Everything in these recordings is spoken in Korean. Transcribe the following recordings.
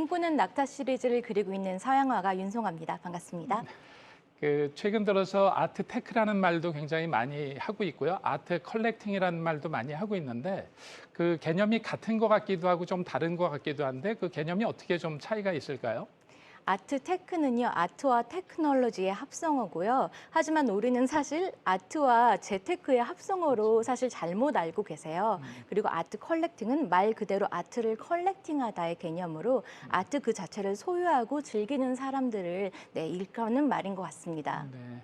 꿈꾸는 낙타 시리즈를 그리고 있는 서양화가 윤송아입니다. 반갑습니다. 최근 들어서 아트 테크라는 말도 굉장히 많이 하고 있고요. 아트 컬렉팅이라는 말도 많이 하고 있는데 그 개념이 같은 것 같기도 하고 좀 다른 것 같기도 한데 그 개념이 어떻게 좀 차이가 있을까요? 아트 테크는요, 아트와 테크놀로지의 합성어고요. 하지만 우리는 사실 아트와 재테크의 합성어로 사실 잘못 알고 계세요. 그리고 아트 컬렉팅은 말 그대로 아트를 컬렉팅하다의 개념으로 아트 그 자체를 소유하고 즐기는 사람들을 일컫는 말인 것 같습니다. 네.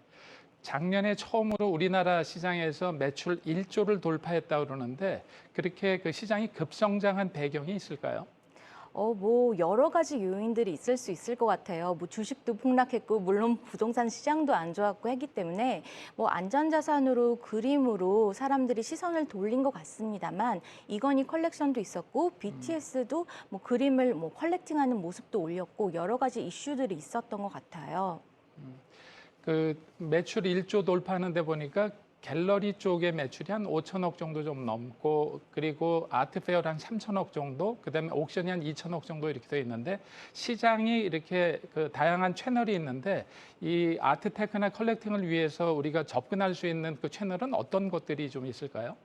작년에 처음으로 우리나라 시장에서 매출 1조를 돌파했다고 그러는데 그렇게 그 시장이 급성장한 배경이 있을까요? 여러 가지 요인들이 있을 수 있을 것 같아요. 주식도 폭락했고, 물론 부동산 시장도 안 좋았고 했기 때문에 안전자산으로 그림으로 사람들이 시선을 돌린 것 같습니다만, 이건희 컬렉션도 있었고, BTS도 그림을 컬렉팅하는 모습도 올렸고, 여러 가지 이슈들이 있었던 것 같아요. 그 매출 1조 돌파하는 데 보니까 갤러리 쪽의 매출이 한 5천억 정도 좀 넘고 그리고 아트페어를 한 3천억 정도 그다음에 옥션이 한 2천억 정도 이렇게 돼 있는데 시장이 이렇게 그 다양한 채널이 있는데 이 아트테크나 컬렉팅을 위해서 우리가 접근할 수 있는 그 채널은 어떤 것들이 좀 있을까요?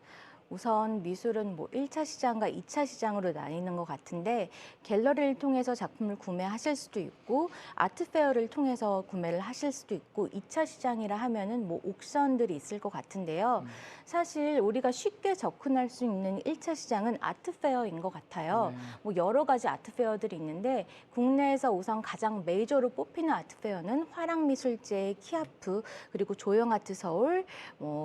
우선 미술은 1차 시장과 2차 시장으로 나뉘는 것 같은데 갤러리를 통해서 작품을 구매하실 수도 있고 아트페어를 통해서 구매를 하실 수도 있고 2차 시장이라 하면은 옥션들이 있을 것 같은데요. 사실 우리가 쉽게 접근할 수 있는 1차 시장은 아트페어인 것 같아요. 여러 가지 아트페어들이 있는데 국내에서 우선 가장 메이저로 뽑히는 아트페어는 화랑미술제, 키아프, 그리고 조형아트 서울,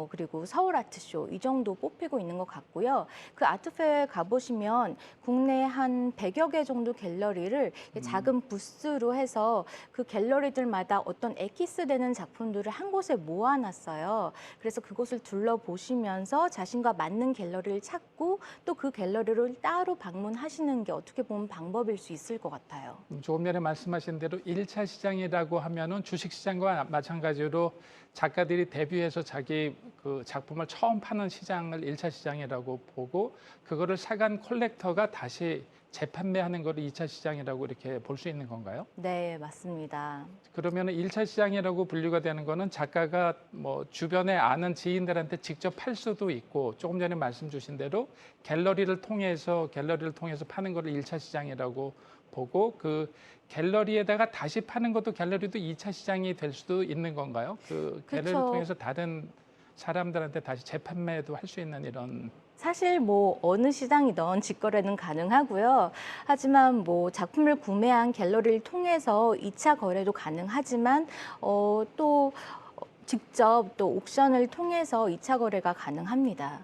그리고 서울아트쇼 이 정도 뽑히고 있는 것 같고요. 그 아트페어에 가보시면 국내 한 100여 개 정도 갤러리를 작은 부스로 해서 그 갤러리들마다 어떤 엑기스 되는 작품들을 한 곳에 모아놨어요. 그래서 그곳을 둘러보시면서 자신과 맞는 갤러리를 찾고 또 그 갤러리를 따로 방문하시는 게 어떻게 보면 방법일 수 있을 것 같아요. 조금 전에 말씀하신 대로 1차 시장이라고 하면은 주식시장과 마찬가지로 작가들이 데뷔해서 자기 그 작품을 처음 파는 시장을 1차 시장이라고 보고 그거를 사간 콜렉터가 다시 재판매하는 거를 2차 시장이라고 이렇게 볼 수 있는 건가요? 네, 맞습니다. 그러면 1차 시장이라고 분류가 되는 거는 작가가 주변에 아는 지인들한테 직접 팔 수도 있고 조금 전에 말씀 주신 대로 갤러리를 통해서 파는 거를 1차 시장이라고 보고 그 갤러리에다가 다시 파는 것도 갤러리도 2차 시장이 될 수도 있는 건가요? 그 갤러리를 그쵸. 통해서 다른 사람들한테 다시 재판매도 할 수 있는 이런 사실 어느 시장이든 직거래는 가능하고요. 하지만 작품을 구매한 갤러리를 통해서 2차 거래도 가능하지만 또 직접 또 옥션을 통해서 2차 거래가 가능합니다.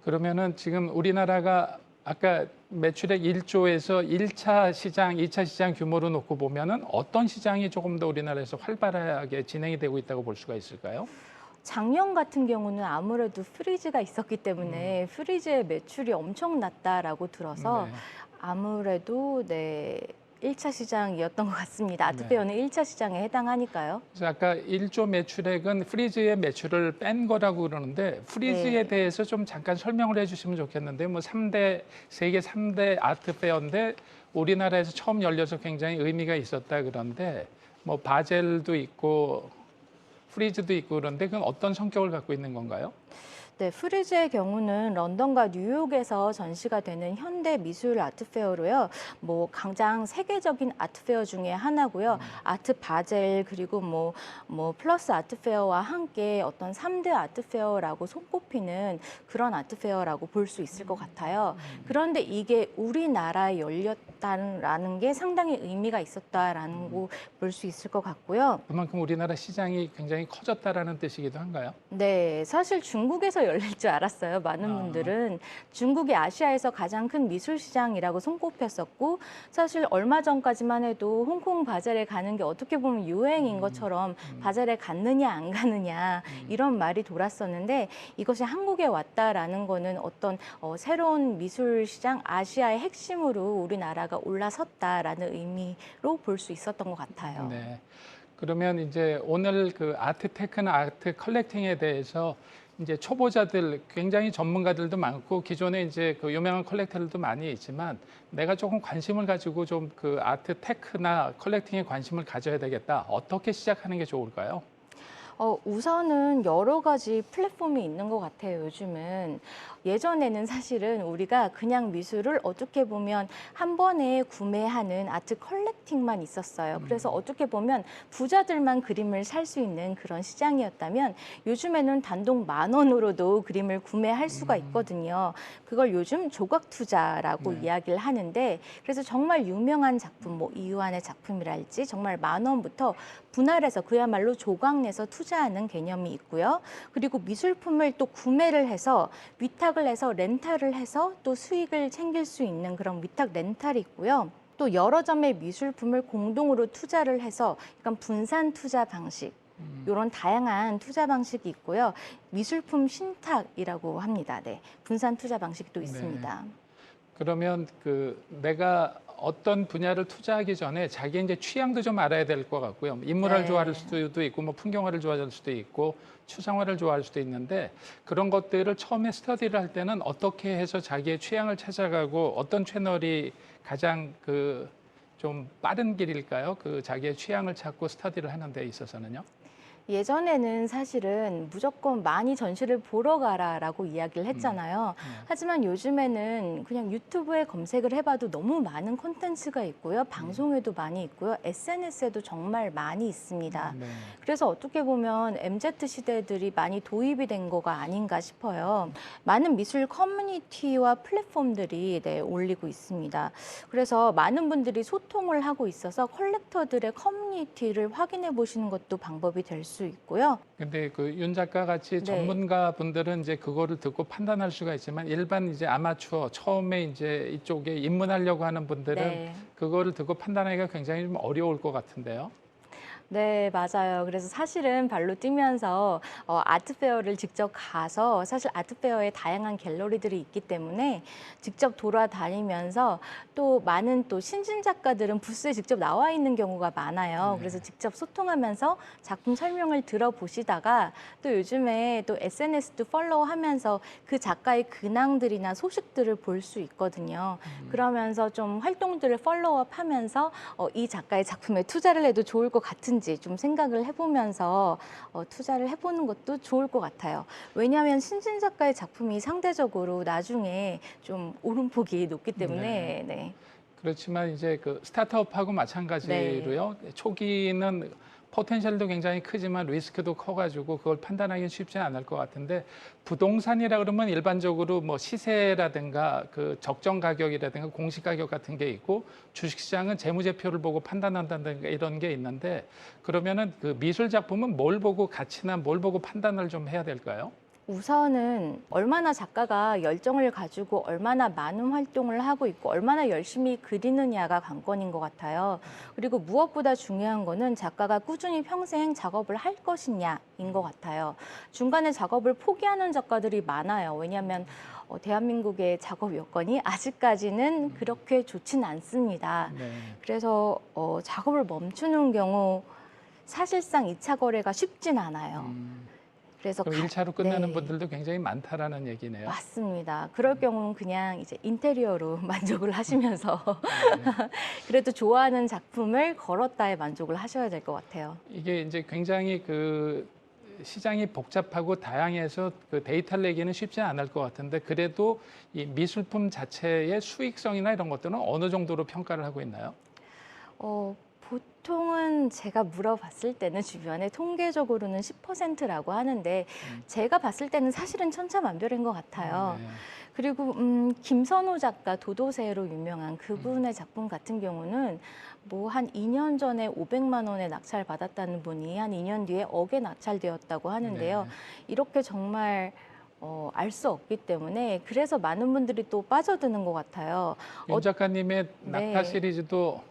그러면은 지금 우리나라가 아까 매출액 1조에서 1차 시장, 2차 시장 규모로 놓고 보면은 어떤 시장이 조금 더 우리나라에서 활발하게 진행이 되고 있다고 볼 수가 있을까요? 작년 같은 경우는 아무래도 프리즈가 있었기 때문에 프리즈의 매출이 엄청 났다라고 들어서 네. 아무래도 1차 시장이었던 것 같습니다. 네. 아트페어는 1차 시장에 해당하니까요. 그래서 아까 1조 매출액은 프리즈의 매출을 뺀 거라고 그러는데 프리즈에 네. 대해서 좀 잠깐 설명을 해주시면 좋겠는데 세계 3대 아트 페어인데 우리나라에서 처음 열려서 굉장히 의미가 있었다 그런데 바젤도 있고 프리즈도 있고 그런데 그건 어떤 성격을 갖고 있는 건가요? 네, 프리즈의 경우는 런던과 뉴욕에서 전시가 되는 현대 미술 아트페어로요. 가장 세계적인 아트페어 중에 하나고요. 아트 바젤 그리고 플러스 아트페어와 함께 어떤 3대 아트페어라고 손꼽히는 그런 아트페어라고 볼 수 있을 것 같아요. 그런데 이게 우리나라에 열렸다는 게 상당히 의미가 있었다라는 거 볼 수 있을 것 같고요. 그만큼 우리나라 시장이 굉장히 커졌다라는 뜻이기도 한가요? 네, 사실 중국에서 열릴 줄 알았어요. 많은 분들은 중국이 아시아에서 가장 큰 미술 시장이라고 손꼽혔었고 사실 얼마 전까지만 해도 홍콩 바젤에 가는 게 어떻게 보면 유행인 것처럼 바젤에 갔느냐 안 가느냐 이런 말이 돌았었는데 이것이 한국에 왔다라는 거는 어떤 새로운 미술 시장 아시아의 핵심으로 우리나라가 올라섰다라는 의미로 볼 수 있었던 것 같아요. 네. 그러면 이제 오늘 그 아트 테크나 아트 컬렉팅에 대해서 이제 초보자들, 굉장히 전문가들도 많고 기존에 이제 그 유명한 컬렉터들도 많이 있지만 내가 조금 관심을 가지고 좀 그 아트 테크나 컬렉팅에 관심을 가져야 되겠다. 어떻게 시작하는 게 좋을까요? 우선은 여러 가지 플랫폼이 있는 것 같아요, 요즘은. 예전에는 사실은 우리가 그냥 미술을 어떻게 보면 한 번에 구매하는 아트 컬렉팅만 있었어요. 그래서 어떻게 보면 부자들만 그림을 살 수 있는 그런 시장이었다면 요즘에는 단독 10,000원으로도 그림을 구매할 수가 있거든요. 그걸 요즘 조각 투자라고 네. 이야기를 하는데 그래서 정말 유명한 작품, 뭐 이유안의 작품이랄지 정말 10,000원부터 분할해서 그야말로 조각 내서 투자하는 개념이 있고요. 그리고 미술품을 또 구매를 해서 위탁을 해서 렌탈을 해서 또 수익을 챙길 수 있는 그런 위탁 렌탈이 있고요. 또 여러 점의 미술품을 공동으로 투자를 해서 약간 분산 투자 방식, 이런 다양한 투자 방식이 있고요. 미술품 신탁이라고 합니다. 네, 분산 투자 방식도 있습니다. 그러면 그 내가 어떤 분야를 투자하기 전에 자기 이제 취향도 좀 알아야 될 것 같고요. 인물을 네. 좋아할 수도 있고, 뭐 풍경화를 좋아할 수도 있고, 추상화를 좋아할 수도 있는데 그런 것들을 처음에 스터디를 할 때는 어떻게 해서 자기의 취향을 찾아가고 어떤 채널이 가장 그 좀 빠른 길일까요? 그 자기의 취향을 찾고 스터디를 하는 데 있어서는요. 예전에는 사실은 무조건 많이 전시를 보러 가라라고 이야기를 했잖아요. 하지만 요즘에는 그냥 유튜브에 검색을 해봐도 너무 많은 콘텐츠가 있고요. 방송에도 많이 있고요. SNS에도 정말 많이 있습니다. 네. 그래서 어떻게 보면 MZ 시대들이 많이 도입이 된 거가 아닌가 싶어요. 많은 미술 커뮤니티와 플랫폼들이 올리고 있습니다. 그래서 많은 분들이 소통을 하고 있어서 컬렉터들의 커뮤니티를 확인해 보시는 것도 방법이 될 수 있고요. 근데 그 윤 작가 같이 네. 전문가 분들은 이제 그거를 듣고 판단할 수가 있지만 일반 이제 아마추어 처음에 이제 이쪽에 입문하려고 하는 분들은 네. 그거를 듣고 판단하기가 굉장히 좀 어려울 것 같은데요. 네, 맞아요. 그래서 사실은 발로 뛰면서 아트페어를 직접 가서 사실 아트페어에 다양한 갤러리들이 있기 때문에 직접 돌아다니면서 또 많은 또 신진 작가들은 부스에 직접 나와 있는 경우가 많아요. 네. 그래서 직접 소통하면서 작품 설명을 들어보시다가 또 요즘에 또 SNS도 팔로우하면서 그 작가의 근황들이나 소식들을 볼 수 있거든요. 그러면서 좀 활동들을 팔로우업하면서 이 작가의 작품에 투자를 해도 좋을 것 같은지 좀 생각을 해보면서 투자를 해보는 것도 좋을 것 같아요. 왜냐하면 신진 작가의 작품이 상대적으로 나중에 좀 오름폭이 높기 때문에 네. 그렇지만 이제 그 스타트업하고 마찬가지로요. 초기는 포텐셜도 굉장히 크지만 리스크도 커가지고 그걸 판단하기는 쉽지 않을 것 같은데 부동산이라 그러면 일반적으로 뭐 시세라든가 그 적정 가격이라든가 공시 가격 같은 게 있고 주식시장은 재무제표를 보고 판단한다든가 이런 게 있는데 그러면은 그 미술 작품은 뭘 보고 가치나 뭘 보고 판단을 좀 해야 될까요? 우선은 얼마나 작가가 열정을 가지고 얼마나 많은 활동을 하고 있고 얼마나 열심히 그리느냐가 관건인 것 같아요. 그리고 무엇보다 중요한 거는 작가가 꾸준히 평생 작업을 할 것이냐인 것 같아요. 중간에 작업을 포기하는 작가들이 많아요. 왜냐하면 대한민국의 작업 여건이 아직까지는 그렇게 좋진 않습니다. 네. 그래서 작업을 멈추는 경우 사실상 2차 거래가 쉽진 않아요. 그래서 그럼 1차로 끝내는 네. 분들도 굉장히 많다라는 얘기네요. 맞습니다. 그럴 경우는 그냥 이제 인테리어로 만족을 하시면서 그래도 좋아하는 작품을 걸었다에 만족을 하셔야 될 것 같아요. 이게 이제 굉장히 그 시장이 복잡하고 다양해서 그 데이터를 내기는 쉽지 않을 것 같은데 그래도 이 미술품 자체의 수익성이나 이런 것들은 어느 정도로 평가를 하고 있나요? 보통은 제가 물어봤을 때는 주변에 통계적으로는 10%라고 하는데 제가 봤을 때는 사실은 천차만별인 것 같아요. 네. 그리고 김선호 작가 도도새로 유명한 그분의 작품 같은 경우는 뭐 한 2년 전에 500만 원에 낙찰 받았다는 분이 한 2년 뒤에 억에 낙찰되었다고 하는데요. 네. 이렇게 정말 알 수 없기 때문에 그래서 많은 분들이 또 빠져드는 것 같아요. 윤 작가님의 네. 낙타 시리즈도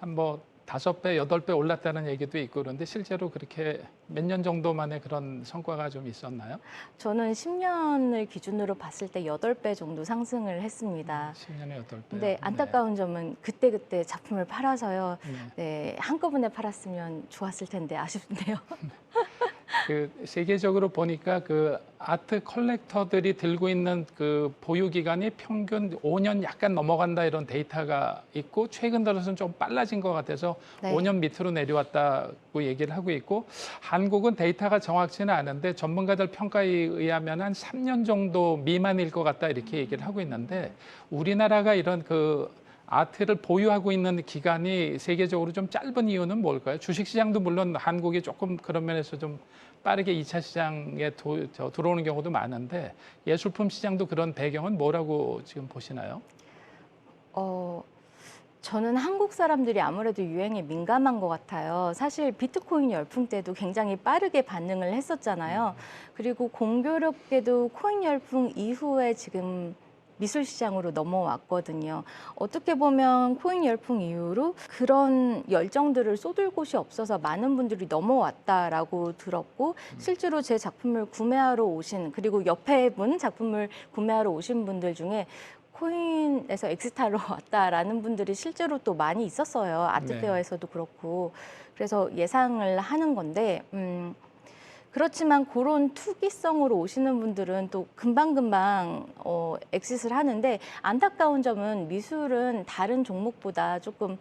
한 뭐 5배, 8배 올랐다는 얘기도 있고 그런데 실제로 그렇게 몇 년 정도 만에 그런 성과가 좀 있었나요? 저는 10년을 기준으로 봤을 때 8배 정도 상승을 했습니다. 10년에 8배. 근데 안타까운 점은 그때그때 작품을 팔아서요. 네. 네, 한꺼번에 팔았으면 좋았을 텐데 아쉽네요. 그 세계적으로 보니까 그 아트 컬렉터들이 들고 있는 그 보유 기간이 평균 5년 약간 넘어간다 이런 데이터가 있고 최근 들어서는 좀 빨라진 것 같아서 네. 5년 밑으로 내려왔다고 얘기를 하고 있고 한국은 데이터가 정확치는 않은데 전문가들 평가에 의하면 한 3년 정도 미만일 것 같다 이렇게 얘기를 하고 있는데 우리나라가 이런 그 아트를 보유하고 있는 기간이 세계적으로 좀 짧은 이유는 뭘까요? 주식시장도 물론 한국이 조금 그런 면에서 좀 빠르게 2차 시장에 들어오는 경우도 많은데 예술품 시장도 그런 배경은 뭐라고 지금 보시나요? 어, 저는 한국 사람들이 아무래도 유행에 민감한 것 같아요. 사실 비트코인 열풍 때도 굉장히 빠르게 반응을 했었잖아요. 그리고 공교롭게도 코인 열풍 이후에 지금 미술 시장으로 넘어왔거든요. 어떻게 보면 코인 열풍 이후로 그런 열정들을 쏟을 곳이 없어서 많은 분들이 넘어왔다라고 들었고 실제로 제 작품을 구매하러 오신 그리고 옆에 분 작품을 구매하러 오신 분들 중에 코인에서 엑스타로 왔다라는 분들이 실제로 또 많이 있었어요. 아트페어에서도 그렇고. 그래서 예상을 하는 건데, 그렇지만 그런 투기성으로 오시는 분들은 또 금방금방 엑싯을 하는데 안타까운 점은 미술은 다른 종목보다 조금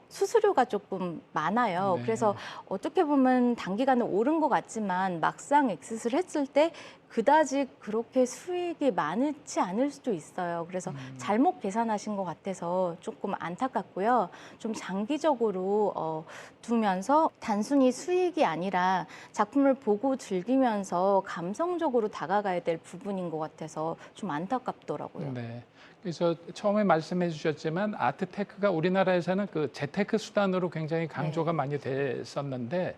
수수료가 조금 많아요. 네. 그래서 어떻게 보면 단기간에 오른 것 같지만 막상 엑싯을 했을 때 그다지 그렇게 수익이 많지 않을 수도 있어요. 그래서 잘못 계산하신 것 같아서 조금 안타깝고요. 좀 장기적으로 두면서 단순히 수익이 아니라 작품을 보고 즐기면서 감성적으로 다가가야 될 부분인 것 같아서 좀 안타깝더라고요. 네. 그래서 처음에 말씀해 주셨지만 아트테크가 우리나라에서는 그 재테크 수단으로 굉장히 강조가 많이 됐었는데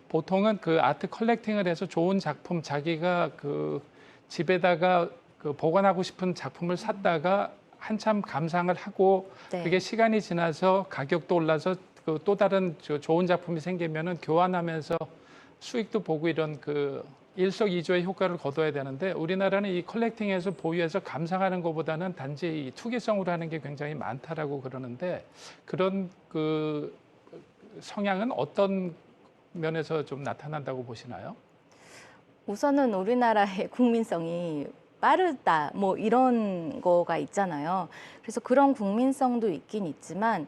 보통은 그 아트 컬렉팅을 해서 좋은 작품 자기가 그 집에다가 그 보관하고 싶은 작품을 샀다가 한참 감상을 하고 네. 그게 시간이 지나서 가격도 올라서 그 또 다른 좋은 작품이 생기면은 교환하면서 수익도 보고 이런 그 일석이조의 효과를 거둬야 되는데 우리나라는 이 컬렉팅에서 보유해서 감상하는 것보다는 단지 이 투기성으로 하는 게 굉장히 많다라고 그러는데 그런 그 성향은 어떤 면에서 좀 나타난다고 보시나요? 우선은 우리나라의 국민성이 빠르다, 뭐 이런 거가 있잖아요. 그래서 그런 국민성도 있긴 있지만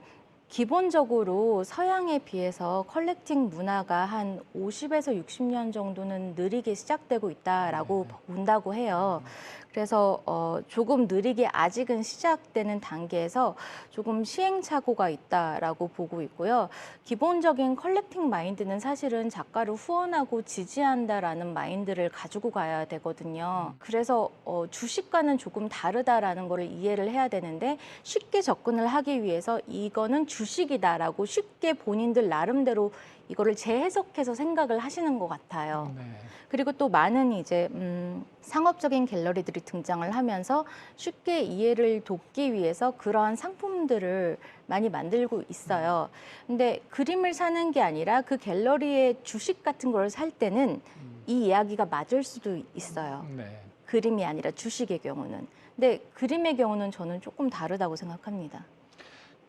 기본적으로 서양에 비해서 컬렉팅 문화가 한 50에서 60년 정도는 느리게 시작되고 있다라고 본다고 해요. 그래서 조금 느리게 아직은 시작되는 단계에서 조금 시행착오가 있다라고 보고 있고요. 기본적인 컬렉팅 마인드는 사실은 작가를 후원하고 지지한다라는 마인드를 가지고 가야 되거든요. 그래서 주식과는 조금 다르다라는 거를 이해를 해야 되는데 쉽게 접근을 하기 위해서 이거는 주식이다라고 쉽게 본인들 나름대로 이거를 재해석해서 생각을 하시는 것 같아요. 네. 그리고 또 많은 이제 상업적인 갤러리들이 등장을 하면서 쉽게 이해를 돕기 위해서 그러한 상품들을 많이 만들고 있어요. 근데 그림을 사는 게 아니라 그 갤러리의 주식 같은 걸 살 때는 이 이야기가 맞을 수도 있어요. 네. 그림이 아니라 주식의 경우는. 근데 그림의 경우는 저는 조금 다르다고 생각합니다.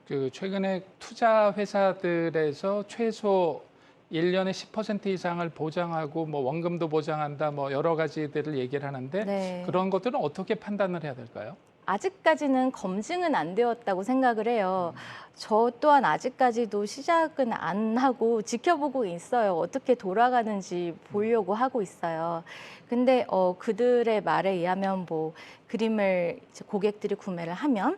그 최근에 투자 회사들에서 최소 1년에 10% 이상을 보장하고 뭐 원금도 보장한다 뭐 여러 가지들을 얘기를 하는데 네. 그런 것들은 어떻게 판단을 해야 될까요? 아직까지는 검증은 안 되었다고 생각을 해요. 저 또한 아직까지도 시작은 안 하고 지켜보고 있어요. 어떻게 돌아가는지 보려고 하고 있어요. 근데 그들의 말에 의하면 뭐 그림을 이제 고객들이 구매를 하면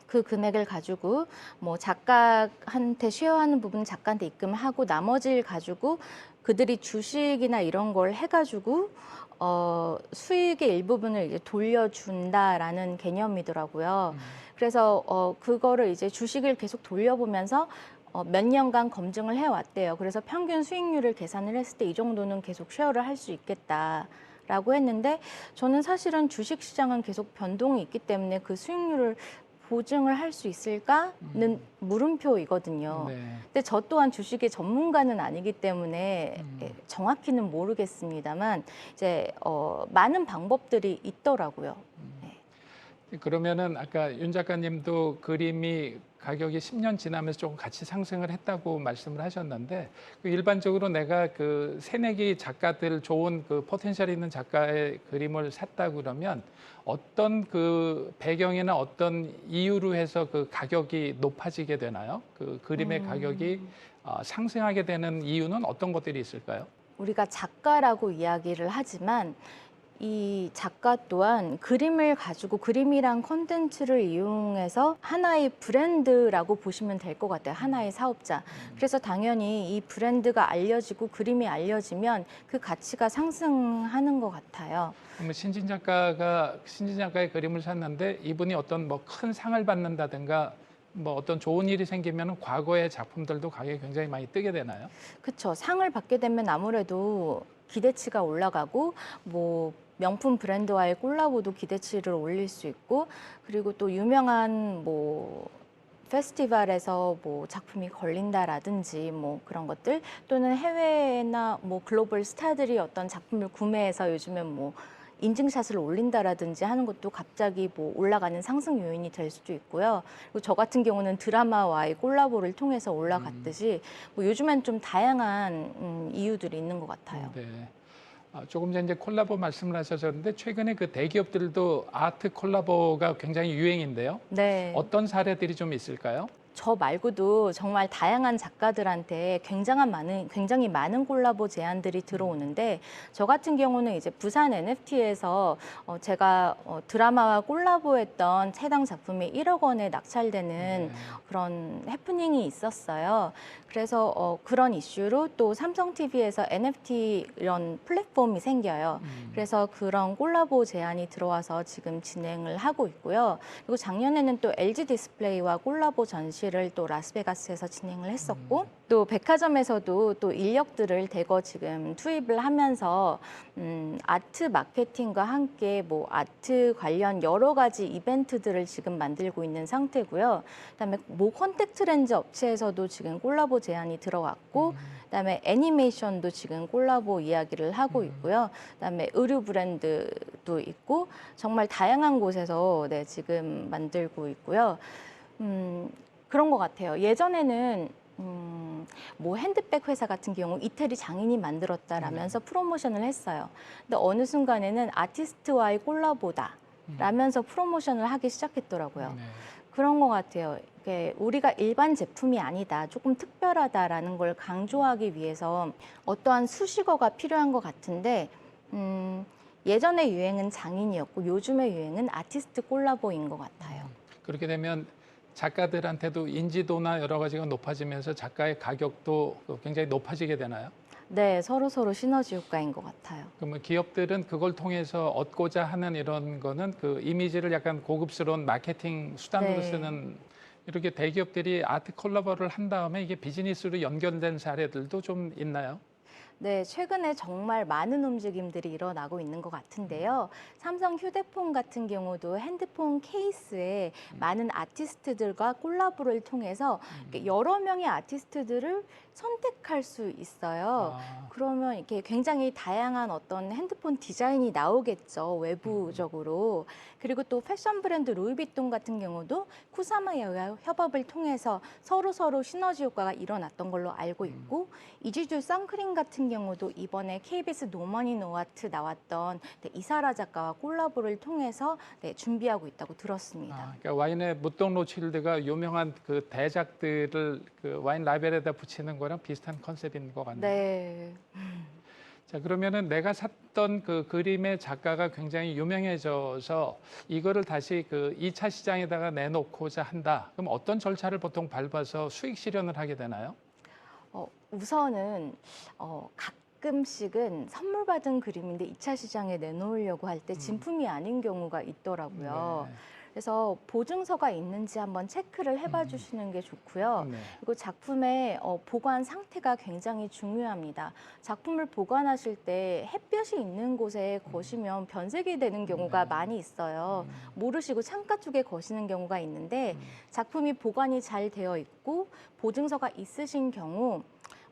그 금액을 가지고 뭐 작가한테 쉐어하는 부분 작가한테 입금하고 나머지를 가지고 그들이 주식이나 이런 걸 해가지고 수익의 일부분을 이제 돌려준다라는 개념이더라고요. 그래서 그거를 이제 주식을 계속 돌려보면서 몇 년간 검증을 해왔대요. 그래서 평균 수익률을 계산을 했을 때 이 정도는 계속 쉐어를 할 수 있겠다라고 했는데 저는 사실은 주식 시장은 계속 변동이 있기 때문에 그 수익률을 보증을 할 수 있을까는 물음표이거든요. 네. 근데 저 또한 주식의 전문가는 아니기 때문에 정확히는 모르겠습니다만 이제 많은 방법들이 있더라고요. 네. 그러면은 아까 윤 작가님도 그림이 가격이 10년 지나면서 조금 같이 상승을 했다고 말씀을 하셨는데 그 일반적으로 내가 그 새내기 작가들 좋은 그 포텐셜 있는 작가의 그림을 샀다 그러면 어떤 그 배경이나 어떤 이유로 해서 그 가격이 높아지게 되나요? 그 그림의 가격이 상승하게 되는 이유는 어떤 것들이 있을까요? 우리가 작가라고 이야기를 하지만 이 작가 또한 그림을 가지고 그림이란 콘텐츠를 이용해서 하나의 브랜드라고 보시면 될 것 같아요. 하나의 사업자. 그래서 당연히 이 브랜드가 알려지고 그림이 알려지면 그 가치가 상승하는 것 같아요. 그러면 신진 작가의 그림을 샀는데 이분이 어떤 뭐 큰 상을 받는다든가 뭐 어떤 좋은 일이 생기면 과거의 작품들도 가격이 굉장히 많이 뜨게 되나요? 그쵸. 상을 받게 되면 아무래도 기대치가 올라가고 뭐 명품 브랜드와의 콜라보도 기대치를 올릴 수 있고 그리고 또 유명한 뭐 페스티벌에서 뭐 작품이 걸린다라든지 뭐 그런 것들 또는 해외나 뭐 글로벌 스타들이 어떤 작품을 구매해서 요즘엔 뭐 인증샷을 올린다라든지 하는 것도 갑자기 뭐 올라가는 상승 요인이 될 수도 있고요. 그리고 저 같은 경우는 드라마와의 콜라보를 통해서 올라갔듯이 뭐 요즘엔 좀 다양한 이유들이 있는 것 같아요. 네. 조금 전에 이제 콜라보 말씀을 하셨는데 최근에 그 대기업들도 아트 콜라보가 굉장히 유행인데요. 네. 어떤 사례들이 좀 있을까요? 저 말고도 정말 다양한 작가들한테 굉장히 많은 콜라보 제안들이 들어오는데 저 같은 경우는 이제 부산 NFT에서 제가 드라마와 콜라보했던 해당 작품이 1억 원에 낙찰되는 그런 해프닝이 있었어요. 그래서 그런 이슈로 또 삼성 TV에서 NFT 이런 플랫폼이 생겨요. 그래서 그런 콜라보 제안이 들어와서 지금 진행을 하고 있고요. 그리고 작년에는 또 LG 디스플레이와 콜라보 전시를 또 라스베가스에서 진행을 했었고 또 백화점에서도 또 인력들을 대거 지금 투입을 하면서 아트 마케팅과 함께 뭐 아트 관련 여러 가지 이벤트들을 지금 만들고 있는 상태고요. 그다음에 모 컨택트 렌즈 업체에서도 지금 콜라보 제안이 들어왔고 그다음에 애니메이션도 지금 콜라보 이야기를 하고 있고요. 그다음에 의류 브랜드도 있고 정말 다양한 곳에서 네, 지금 만들고 있고요. 그런 것 같아요. 예전에는 뭐 핸드백 회사 같은 경우 이태리 장인이 만들었다라면서 프로모션을 했어요. 근데 어느 순간에는 아티스트와의 콜라보다 라면서 프로모션을 하기 시작했더라고요. 네. 그런 것 같아요. 이게 우리가 일반 제품이 아니다, 조금 특별하다라는 걸 강조하기 위해서 어떠한 수식어가 필요한 것 같은데 예전의 유행은 장인이었고 요즘의 유행은 아티스트 콜라보인 것 같아요. 그렇게 되면 작가들한테도 인지도나 여러 가지가 높아지면서 작가의 가격도 굉장히 높아지게 되나요? 네, 서로 시너지 효과인 것 같아요. 그러면 기업들은 그걸 통해서 얻고자 하는 이런 거는 그 이미지를 약간 고급스러운 마케팅 수단으로 네. 쓰는 이렇게 대기업들이 아트 콜라보를 한 다음에 이게 비즈니스로 연결된 사례들도 좀 있나요? 네, 최근에 정말 많은 움직임들이 일어나고 있는 것 같은데요. 삼성 휴대폰 같은 경우도 핸드폰 케이스에 많은 아티스트들과 콜라보를 통해서 여러 명의 아티스트들을 선택할 수 있어요. 그러면 이렇게 굉장히 다양한 어떤 핸드폰 디자인이 나오겠죠, 외부적으로. 그리고 또 패션 브랜드 루이비통 같은 경우도 쿠사마와 협업을 통해서 서로 시너지 효과가 일어났던 걸로 알고 있고 이지주 선크림 같은 경우도 이번에 KBS 노머니 노아트 나왔던 네, 이사라 작가와 콜라보를 통해서 네, 준비하고 있다고 들었습니다. 그러니까 와인의 무동 로칠드가 유명한 그 대작들을 그 와인 라벨에다 붙이는 거랑 비슷한 컨셉인 것 같네요. 네. 자, 그러면은 내가 샀던 그 그림의 작가가 굉장히 유명해져서 이거를 다시 그 2차 시장에다가 내놓고자 한다. 그럼 어떤 절차를 보통 밟아서 수익 실현을 하게 되나요? 우선은 가끔씩은 선물 받은 그림인데 2차 시장에 내놓으려고 할 때 진품이 아닌 경우가 있더라고요. 네. 그래서 보증서가 있는지 한번 체크를 해봐 주시는 게 좋고요. 네. 그리고 작품의 보관 상태가 굉장히 중요합니다. 작품을 보관하실 때 햇볕이 있는 곳에 거시면 변색이 되는 경우가 많이 있어요. 모르시고 창가 쪽에 거시는 경우가 있는데 작품이 보관이 잘 되어 있고 보증서가 있으신 경우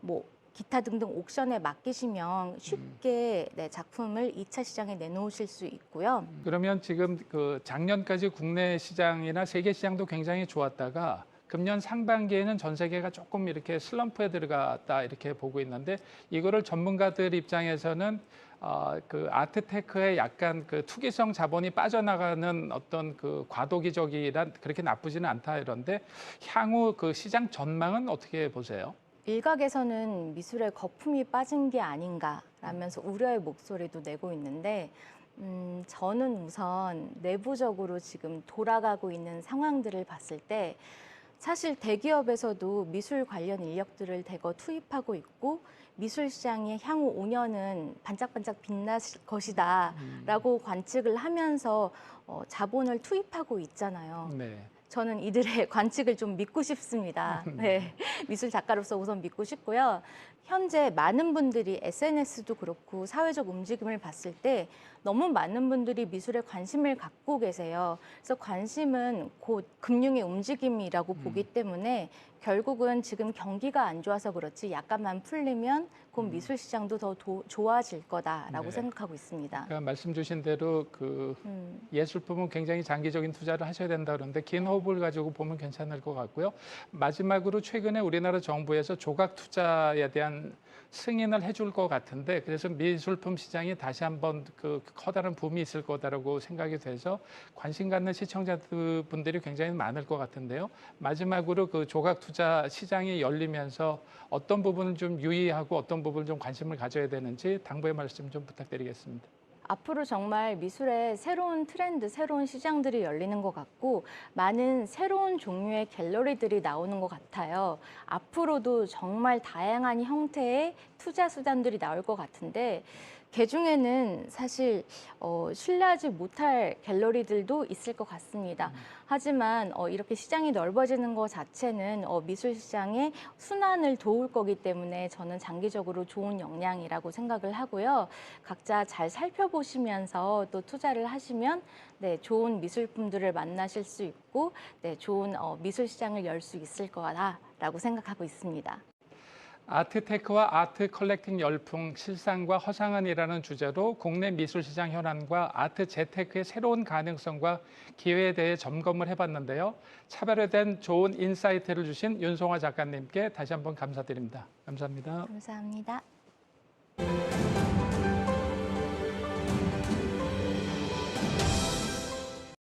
뭐 기타 등등 옥션에 맡기시면 쉽게 네, 작품을 2차 시장에 내놓으실 수 있고요. 그러면 지금 그 작년까지 국내 시장이나 세계 시장도 굉장히 좋았다가 금년 상반기에는 전 세계가 조금 이렇게 슬럼프에 들어갔다 이렇게 보고 있는데 이거를 전문가들 입장에서는 그 아트테크의 약간 그 투기성 자본이 빠져나가는 어떤 그 과도기적이란 그렇게 나쁘지는 않다 이런데 향후 그 시장 전망은 어떻게 보세요? 일각에서는 미술의 거품이 빠진 게 아닌가라면서 우려의 목소리도 내고 있는데 저는 우선 내부적으로 지금 돌아가고 있는 상황들을 봤을 때 사실 대기업에서도 미술 관련 인력들을 대거 투입하고 있고 미술 시장이 향후 5년은 반짝반짝 빛날 것이다라고 관측을 하면서 자본을 투입하고 있잖아요. 네. 저는 이들의 관측을 좀 믿고 싶습니다. 네, 미술 작가로서 우선 믿고 싶고요. 현재 많은 분들이 SNS도 그렇고 사회적 움직임을 봤을 때 너무 많은 분들이 미술에 관심을 갖고 계세요. 그래서 관심은 곧 금융의 움직임이라고 보기 때문에 결국은 지금 경기가 안 좋아서 그렇지 약간만 풀리면 곧 미술 시장도 더 좋아질 거다라고 네. 생각하고 있습니다. 그러니까 말씀 주신 대로 그 예술품은 굉장히 장기적인 투자를 하셔야 된다 그러는데 긴 호흡을 가지고 보면 괜찮을 것 같고요. 마지막으로 최근에 우리나라 정부에서 조각 투자에 대한 승인을 해줄 것 같은데 그래서 미술품 시장이 다시 한번 그 커다란 붐이 있을 거다라고 생각이 돼서 관심 갖는 시청자분들이 굉장히 많을 것 같은데요. 마지막으로 그 조각 투자 시장이 열리면서 어떤 부분은 좀 유의하고 어떤 부분을 좀 관심을 가져야 되는지 당부의 말씀 좀 부탁드리겠습니다. 앞으로 정말 미술의 새로운 트렌드, 새로운 시장들이 열리는 것 같고 많은 새로운 종류의 갤러리들이 나오는 것 같아요. 앞으로도 정말 다양한 형태의 투자 수단들이 나올 것 같은데 그중에는 사실 신뢰하지 못할 갤러리들도 있을 것 같습니다. 하지만 이렇게 시장이 넓어지는 것 자체는 미술 시장의 순환을 도울 거기 때문에 저는 장기적으로 좋은 영향이라고 생각을 하고요. 각자 잘 살펴보시면서 또 투자를 하시면 네, 좋은 미술품들을 만나실 수 있고 네, 좋은 미술 시장을 열 수 있을 거다라고 생각하고 있습니다. 아트테크와 아트 컬렉팅 열풍, 실상과 허상은이라는 주제로 국내 미술시장 현안과 아트 재테크의 새로운 가능성과 기회에 대해 점검을 해봤는데요. 차별화된 좋은 인사이트를 주신 윤송화 작가님께 다시 한번 감사드립니다. 감사합니다. 감사합니다.